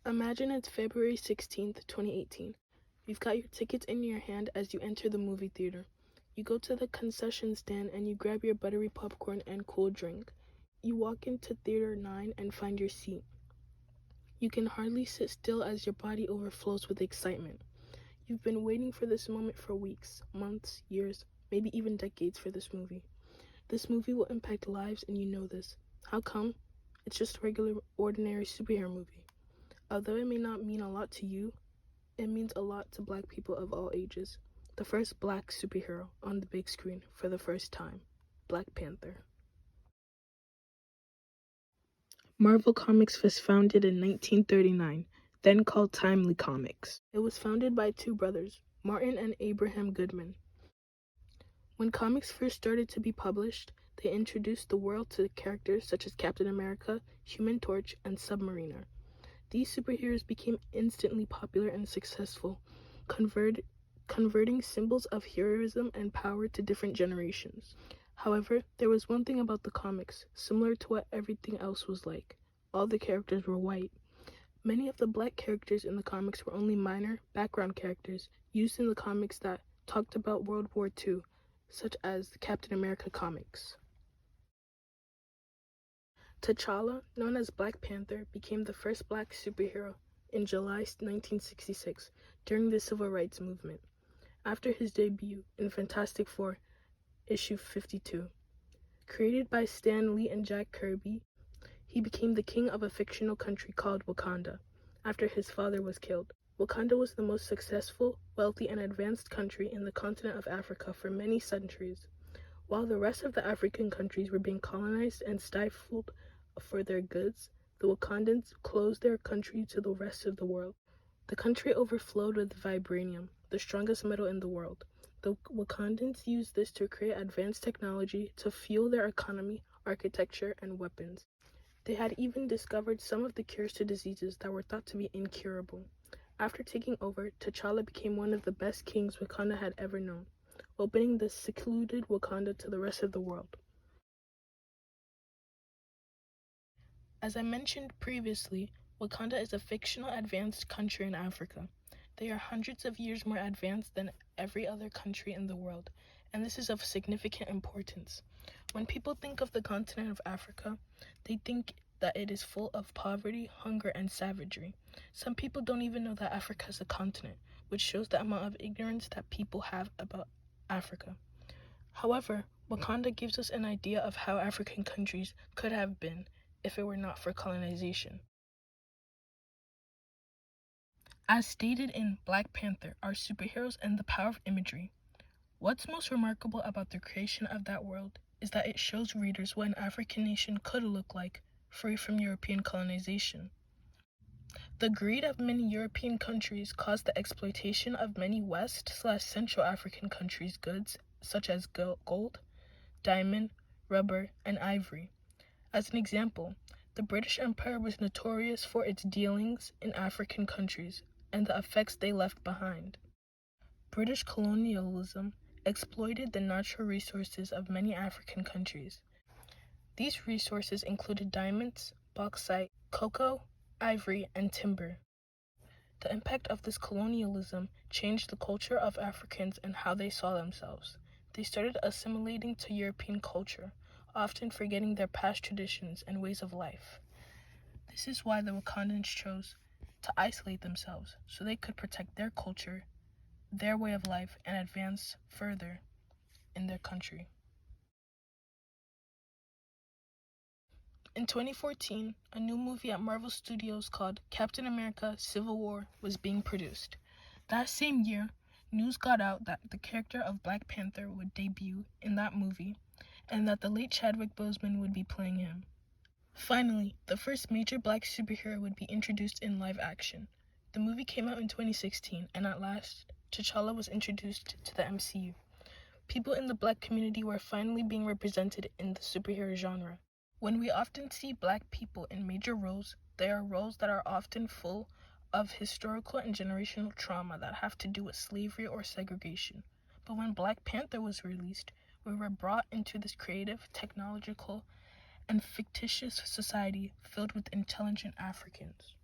Imagine it's February 16th, 2018. You've got your tickets in your hand as you enter the movie theater. You go to the concession stand and you grab your buttery popcorn and cool drink. You walk into Theater 9 and find your seat. You can hardly sit still as your body overflows with excitement. You've been waiting for this moment for weeks, months, years, maybe even decades for this movie. This movie will impact lives and you know this. How come? It's just a regular, ordinary superhero movie. Although it may not mean a lot to you, it means a lot to Black people of all ages. The first Black superhero on the big screen for the first time, Black Panther. Marvel Comics was founded in 1939, then called Timely Comics. It was founded by two brothers, Martin and Abraham Goodman. When comics first started to be published, they introduced the world to characters such as Captain America, Human Torch, and Submariner. These superheroes became instantly popular and successful, converting symbols of heroism and power to different generations. However, there was one thing about the comics, similar to what everything else was like. All the characters were white. Many of the Black characters in the comics were only minor, background characters used in the comics that talked about World War II, such as the Captain America comics. T'Challa, known as Black Panther, became the first Black superhero in July 1966 during the Civil Rights Movement, after his debut in Fantastic Four, issue 52. Created by Stan Lee and Jack Kirby, he became the king of a fictional country called Wakanda, after his father was killed. Wakanda was the most successful, wealthy, and advanced country in the continent of Africa for many centuries. While the rest of the African countries were being colonized and stifled for their goods, the Wakandans closed their country to the rest of the world. The country overflowed with vibranium, the strongest metal in the world. The Wakandans used this to create advanced technology to fuel their economy, architecture, and weapons. They had even discovered some of the cures to diseases that were thought to be incurable. After taking over, T'Challa became one of the best kings Wakanda had ever known, opening the secluded Wakanda to the rest of the world. As I mentioned previously, Wakanda is a fictional advanced country in Africa. They are hundreds of years more advanced than every other country in the world, and this is of significant importance. When people think of the continent of Africa, they think that it is full of poverty, hunger, and savagery. Some people don't even know that Africa is a continent, which shows the amount of ignorance that people have about Africa. However, Wakanda gives us an idea of how African countries could have been if it were not for colonization. As stated in Black Panther, are superheroes and the power of imagery. What's most remarkable about the creation of that world is that it shows readers what an African nation could look like, free from European colonization. The greed of many European countries caused the exploitation of many West/Central African countries' goods, such as gold, diamond, rubber, and ivory. As an example, the British Empire was notorious for its dealings in African countries and the effects they left behind. British colonialism exploited the natural resources of many African countries. These resources included diamonds, bauxite, cocoa, ivory, and timber. The impact of this colonialism changed the culture of Africans and how they saw themselves. They started assimilating to European culture, often forgetting their past traditions and ways of life. This is why the Wakandans chose to isolate themselves so they could protect their culture, their way of life, and advance further in their country. In 2014, a new movie at Marvel Studios called Captain America: Civil War was being produced. That same year, news got out that the character of Black Panther would debut in that movie, and that the late Chadwick Boseman would be playing him. Finally, the first major Black superhero would be introduced in live action. The movie came out in 2016, and at last, T'Challa was introduced to the MCU. People in the Black community were finally being represented in the superhero genre. When we often see Black people in major roles, they are roles that are often full of historical and generational trauma that have to do with slavery or segregation. But when Black Panther was released, we were brought into this creative, technological, and fictitious society filled with intelligent Africans.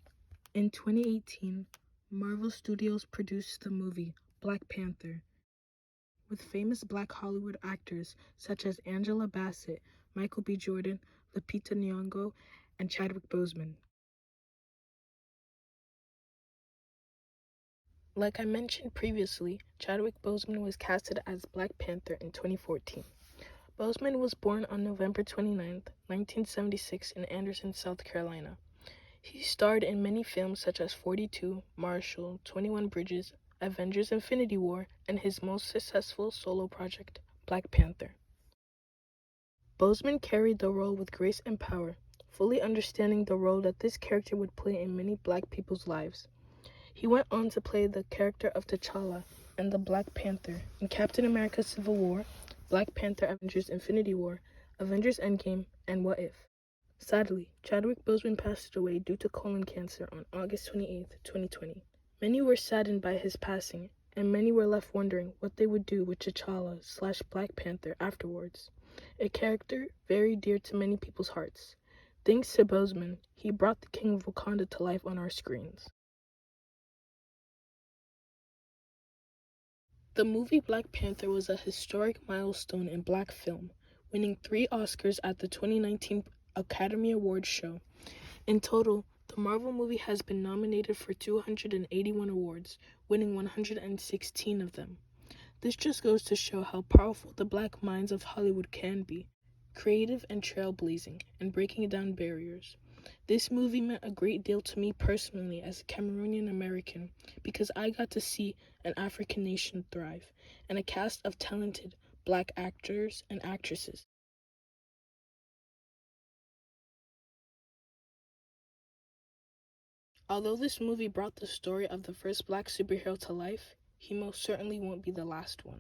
In 2018, Marvel Studios produced the movie Black Panther with famous Black Hollywood actors such as Angela Bassett, Michael B. Jordan, Lupita Nyong'o, and Chadwick Boseman. Like I mentioned previously, Chadwick Boseman was casted as Black Panther in 2014. Boseman was born on November 29, 1976 in Anderson, South Carolina. He starred in many films such as 42, Marshall, 21 Bridges, Avengers Infinity War, and his most successful solo project, Black Panther. Boseman carried the role with grace and power, fully understanding the role that this character would play in many Black people's lives. He went on to play the character of T'Challa and the Black Panther in Captain America Civil War, Black Panther Avengers Infinity War, Avengers Endgame, and What If. Sadly, Chadwick Boseman passed away due to colon cancer on August 28, 2020. Many were saddened by his passing, and many were left wondering what they would do with T'Challa/Black Panther afterwards, a character very dear to many people's hearts. Thanks to Boseman, he brought the King of Wakanda to life on our screens. The movie Black Panther was a historic milestone in Black film, winning 3 Oscars at the 2019 Academy Awards show. In total, the Marvel movie has been nominated for 281 awards, winning 116 of them. This just goes to show how powerful the Black minds of Hollywood can be, creative and trailblazing, and breaking down barriers. This movie meant a great deal to me personally as a Cameroonian American because I got to see an African nation thrive and a cast of talented Black actors and actresses. Although this movie brought the story of the first Black superhero to life, he most certainly won't be the last one.